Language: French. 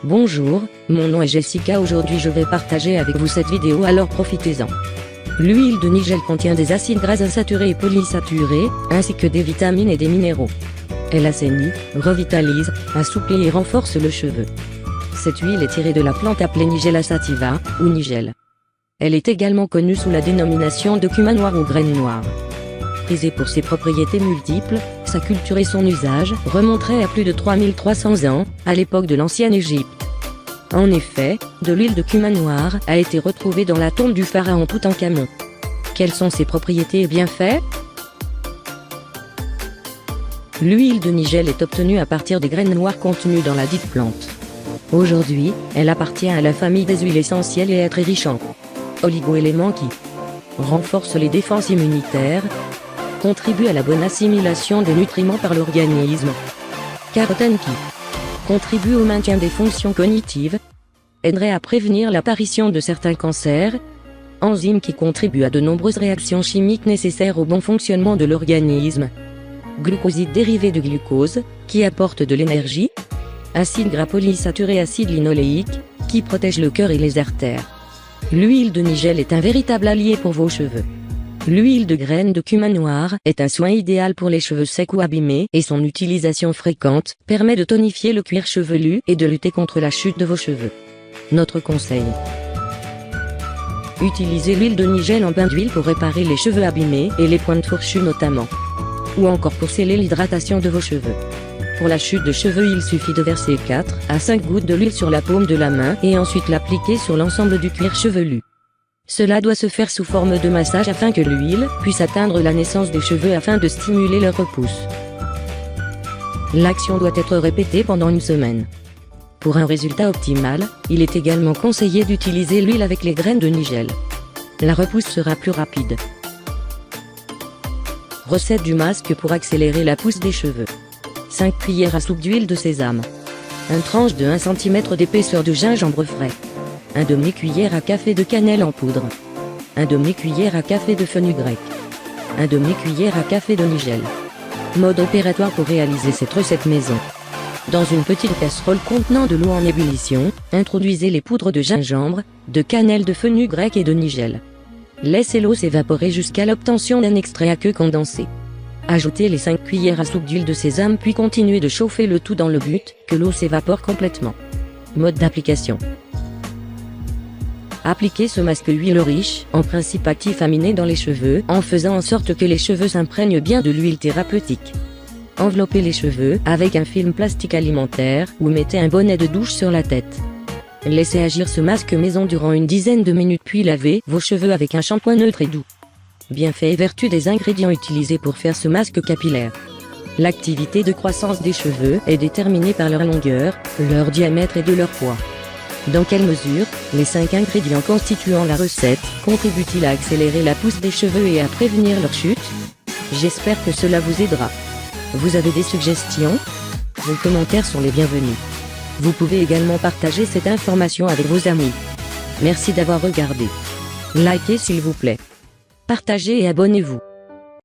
Bonjour, mon nom est Jessica. Aujourd'hui je vais partager avec vous cette vidéo, alors profitez-en. L'huile de nigel contient des acides gras insaturés et polyinsaturés, ainsi que des vitamines et des minéraux. Elle assainit, revitalise, assouplit et renforce le cheveu. Cette huile est tirée de la plante appelée Nigella sativa, ou nigel. Elle est également connue sous la dénomination de cumin noir ou graine noire. Prisée pour ses propriétés multiples, sa culture et son usage remonteraient à plus de 3300 ans, à l'époque de l'ancienne Égypte. En effet, de l'huile de cumin noir a été retrouvée dans la tombe du pharaon Toutankhamon. Quelles sont ses propriétés et bienfaits? L'huile de nigel est obtenue à partir des graines noires contenues dans la dite plante. Aujourd'hui, elle appartient à la famille des huiles essentielles et est très riche en oligo-éléments qui renforcent les défenses immunitaires, contribuent à la bonne assimilation des nutriments par l'organisme, carotène qui contribue au maintien des fonctions cognitives, aiderait à prévenir l'apparition de certains cancers, enzymes qui contribuent à de nombreuses réactions chimiques nécessaires au bon fonctionnement de l'organisme, glucosides dérivés du glucose, qui apportent de l'énergie, acides gras polyinsaturés, acide linoléique, qui protègent le cœur et les artères. L'huile de nigel est un véritable allié pour vos cheveux. L'huile de graines de cumin noir est un soin idéal pour les cheveux secs ou abîmés et son utilisation fréquente permet de tonifier le cuir chevelu et de lutter contre la chute de vos cheveux. Notre conseil: utilisez l'huile de nigel en bain d'huile pour réparer les cheveux abîmés et les pointes fourchues notamment, ou encore pour sceller l'hydratation de vos cheveux. Pour la chute de cheveux, il suffit de verser 4 à 5 gouttes de l'huile sur la paume de la main et ensuite l'appliquer sur l'ensemble du cuir chevelu. Cela doit se faire sous forme de massage afin que l'huile puisse atteindre la naissance des cheveux afin de stimuler leur repousse. L'action doit être répétée pendant une semaine. Pour un résultat optimal, il est également conseillé d'utiliser l'huile avec les graines de nigel. La repousse sera plus rapide. Recette du masque pour accélérer la pousse des cheveux. 5 cuillères à soupe d'huile de sésame. 1 tranche de 1 cm d'épaisseur de gingembre frais. 1 demi-cuillère à café de cannelle en poudre. 1 demi-cuillère à café de fenugrec. 1 demi-cuillère à café de nigel. Mode opératoire pour réaliser cette recette maison. Dans une petite casserole contenant de l'eau en ébullition, introduisez les poudres de gingembre, de cannelle, de fenugrec et de nigel. Laissez l'eau s'évaporer jusqu'à l'obtention d'un extrait à queue condensée. Ajoutez les 5 cuillères à soupe d'huile de sésame puis continuez de chauffer le tout dans le but que l'eau s'évapore complètement. Mode d'application. Appliquez ce masque huile riche, en principe actif aminé dans les cheveux, en faisant en sorte que les cheveux s'imprègnent bien de l'huile thérapeutique. Enveloppez les cheveux avec un film plastique alimentaire ou mettez un bonnet de douche sur la tête. Laissez agir ce masque maison durant une dizaine de minutes puis lavez vos cheveux avec un shampoing neutre et doux. Bienfaits et vertus des ingrédients utilisés pour faire ce masque capillaire. L'activité de croissance des cheveux est déterminée par leur longueur, leur diamètre et de leur poids. Dans quelle mesure les 5 ingrédients constituant la recette contribuent-ils à accélérer la pousse des cheveux et à prévenir leur chute? J'espère que cela vous aidera. Vous avez des suggestions? Vos commentaires sont les bienvenus. Vous pouvez également partager cette information avec vos amis. Merci d'avoir regardé. Likez s'il vous plaît. Partagez et abonnez-vous.